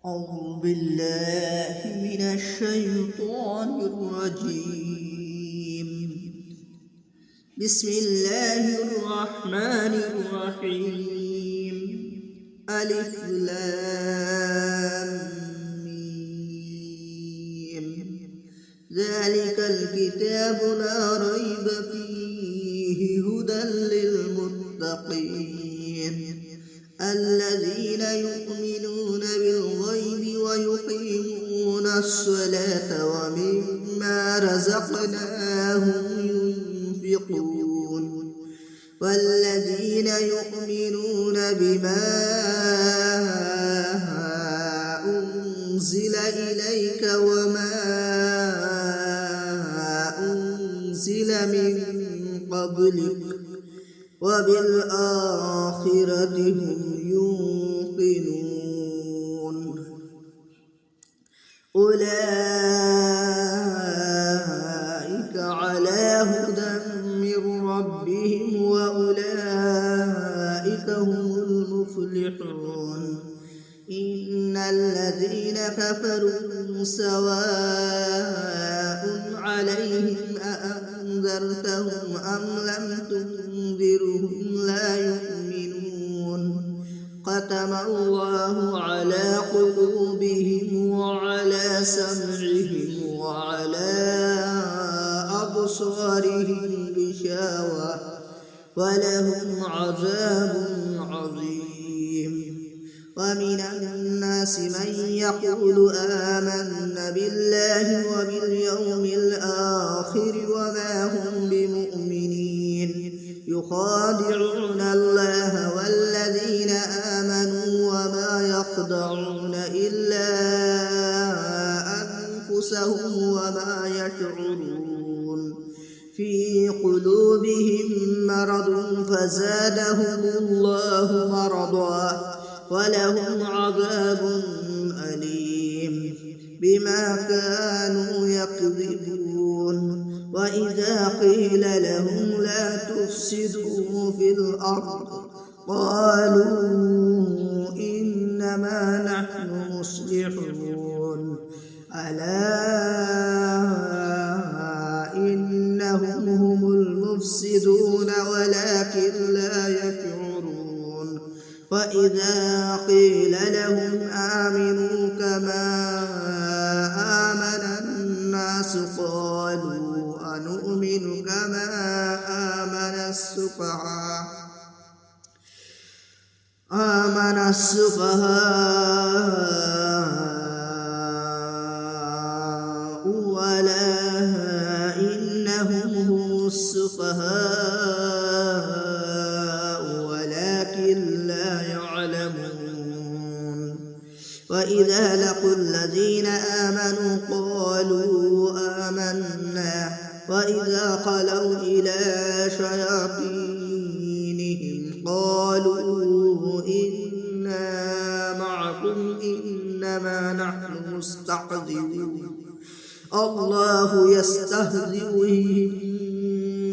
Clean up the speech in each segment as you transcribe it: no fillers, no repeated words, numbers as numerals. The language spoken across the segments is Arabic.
أعوذ بالله من الشيطان الرجيم. بسم الله الرحمن الرحيم. ألف لام ميم. ذلك الكتاب لا ريب فيه هدى للمتقين الذين يؤمنون بالغيب ويقيمون الصلاة ومما رزقناهم ينفقون والذين يؤمنون بما أنزل إليك وما أنزل من قبلك وبالآخرة هم يوقنون. أولئك على هدى من ربهم وأولئك هم المفلحون. إن الذين كفروا سواء عليهم أأنذرتهم أم لم تنذرهم لا يؤمنون. ختم الله على قلوبهم وعلى سمعهم وعلى أبصارهم غشاوة ولهم عذاب عظيم. ومن الناس من يقول آمنا بالله وباليوم الآخر وما هم بمؤمنين يخادعون الله والذين آمنوا وما يخدعون إلا أنفسهم وما يشعرون. في قلوبهم مرض فزادهم الله مرضا ولهم عذاب أليم بما كانوا يكذبون. وإذا قيل لهم لا تفسدوا في الأرض قالوا إنما نحن مصلحون. ألا إنهم هم المفسدون ولكن لا يشعرون. وإذا قيل لهم آمنوا كما آمن الناس قالوا أنؤمن كما آمن السفهاء ولا إنهم هم السفهاء ولكن لا يعلمون. وإذا لقوا الذين آمنوا قالوا آمنا وإذا خلوا إلى شياطينهم قالوا إنا معكم إنما نحن مستهزئون. الله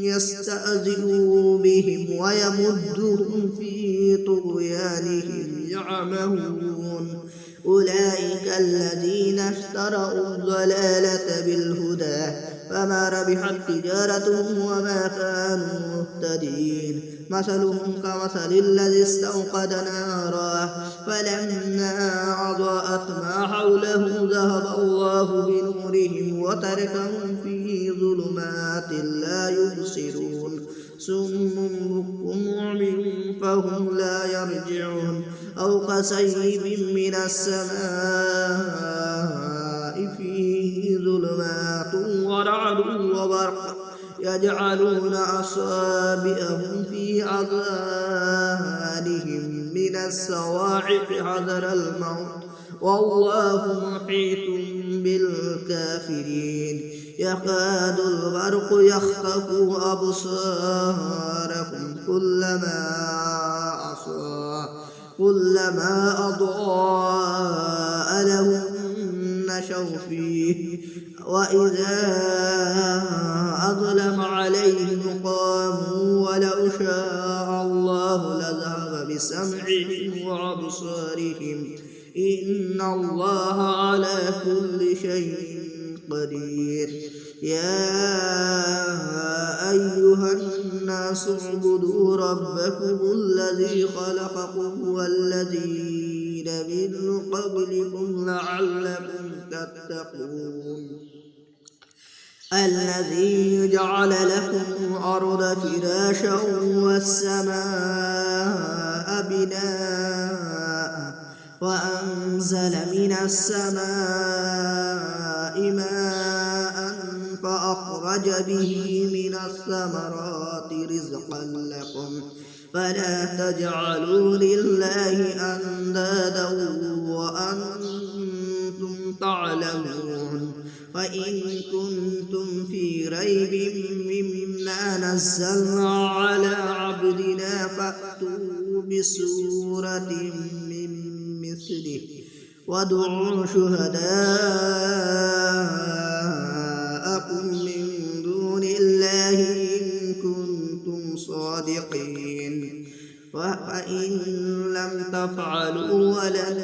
يستهزئ بهم ويمدهم في طغيانهم يعمهون. أولئك الذين اشتروا الضلالة بالهدى فما ربحت تجارتهم وما كانوا مهتدين. مثلهم كمثل الذي استوقد نارا فلما أضاءت ما حوله ذهب الله بنورهم وتركهم في ظلمات لا يبصرون. صم بكم عمي فهم لا يرجعون. أو كصيب من السماء فيه ظلمات ورعد وبرق يجعلون أصابعهم في آذانهم من الصواعق حذر الموت والله محيط بالكافرين. يكاد البرق يخطف أبصارهم كلما أضاء لهم مشوا فيه وإذا أظلم عليهم قاموا ولو شاء الله لذهب بسمعهم وأبصارهم إن الله على كل شيء قدير. يا أيها الناس اعبدوا ربكم الذي خلقكم والذين من قبلكم لعلكم تتقون. الذي جعل لكم الأرض فراشا والسماء بناء وأنزل من السماء ماء فأخرج به من الثمرات رزقا لكم فلا تجعلوا لله أندادا وأنتم تعلمون. وإن كنتم في ريب مما نزلنا على عبدنا فأتوا بسورة من مثله وادعوا شهداءكم من دون الله إن كنتم صادقين. فإن لم تفعلوا ولن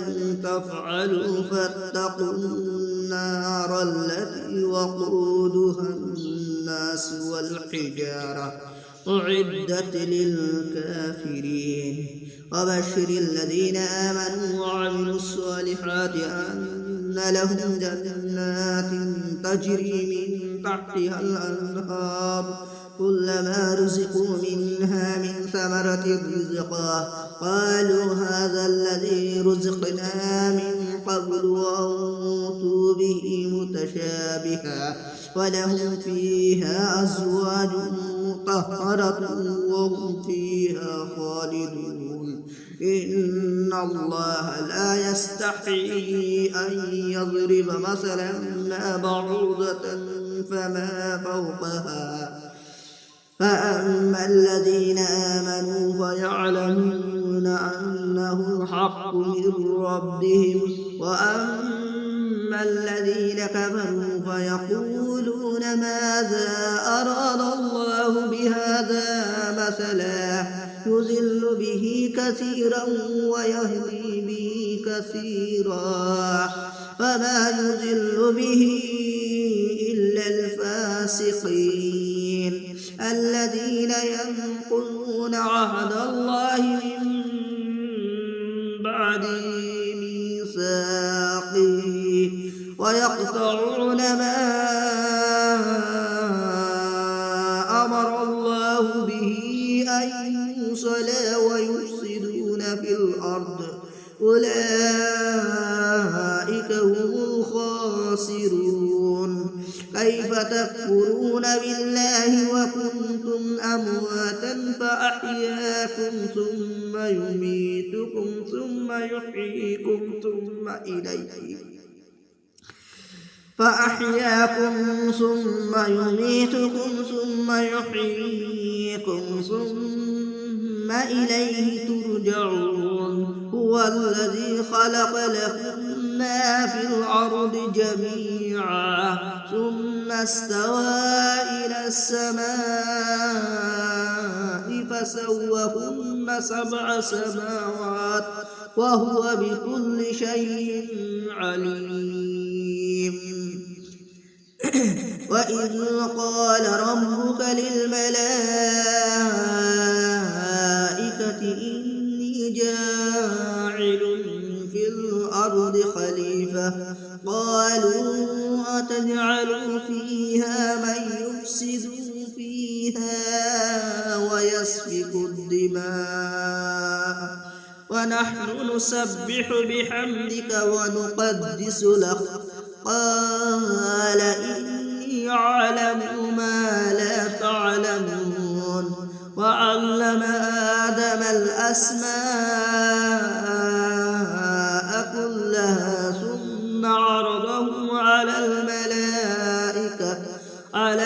تفعلوا فاتقوا النار التي وقودها الناس والحجارة أعدت للكافرين. وبشر الذين آمنوا وعملوا الصالحات أن لهم جنات تجري من تحتها الأنهار كلما رزقوا منها من ثمرة رزقا قالوا هذا الذي رزقنا من قبل وأوتوا به متشابها ولهم فيها أزواج مطهرة وهم فيها خالدون. إن الله لا يستحيي أن يضرب مثلا ما بعوضة فما فوقها فأما الذين آمنوا فيعلمون أنه الحق من ربهم وأما الذين كفروا فيقولون ماذا أراد الله بهذا مثلا يضل به كثيرا ويهدي به كثيرا وما يضل به إلا الفاسقين الذين ينقضون عهد الله من بعد ميثاقه ويقطعون ما أمر الله به أن يوصل ويفسدون في الأرض أولئك هم الخاسرون. كيف تكفرون بالله وكنتم أمواتا فأحياكم ثم يميتكم ثم يحييكم ثم إليه ترجعون. هو الذي خلق لكم ما في الأرض جميعا ثم استوى إلى السماء فسوهن 7 سماوات وهو بكل شيء عليم. وإذ قال ربك للملائكة إني جاعل في الأرض خليفة قالوا أتجعل فيها من يفسد فيها ويسفك الدماء ونحن نسبح بحمدك ونقدس لك قال إني أعلم ما لا تعلمون. وعلم آدم الأسماء كلها ثم عرضهم على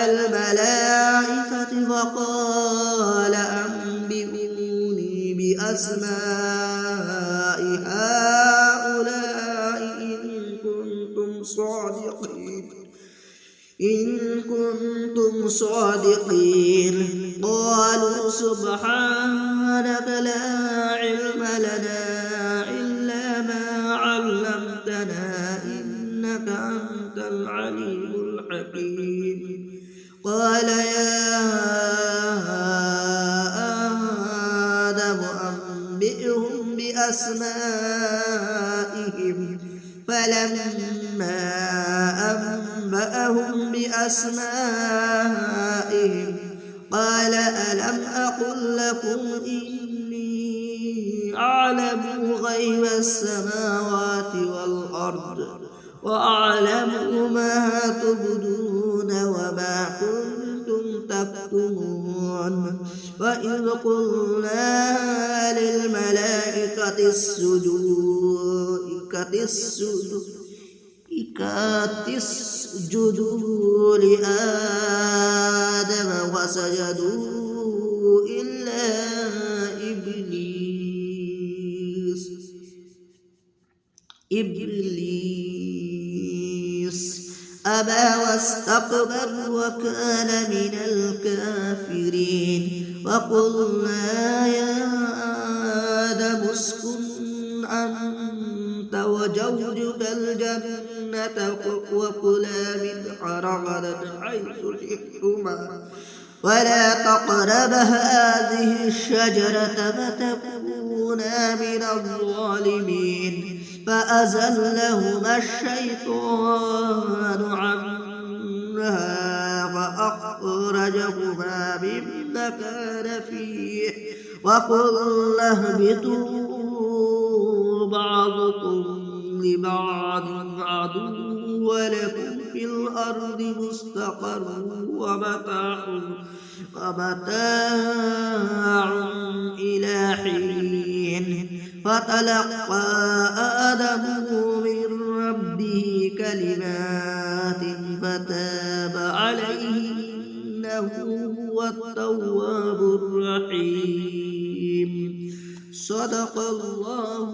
الملائكة فقال أنبئوني بأسماء هؤلاء إن كنتم صادقين. قالوا سبحانك لا علم لنا إلا ما علمتنا لنا إنك أنت العليم الحكيم قال يا آدم أنبئهم بأسمائهم فلما أنبأهم بأسمائهم قال ألم أقل لكم إني أعلم غيب السماوات والأرض وأعلم ما تبدون وما كنتم تكتمون وإذ قلنا للملائكة اسجدوا لآدم فسجدوا إلا إبليس أبى واستكبر وكان من الكافرين وقلنا يا آدم اسكن أنت وزوجك الجنة وكلا منها رغدا حيث شئتما ولا تقربا هذه الشجرة فتكونا من الظالمين فأزلهما الشيطان عنها فأخرجهما مما كان فيه وقلنا اهبطوا بعضكم لبعض عدو ولكم في الأرض مستقر ومتاع إلى حين فتلقى آدم من ربه كلمات فتاب عليه إنه هو التواب الرحيم صدق الله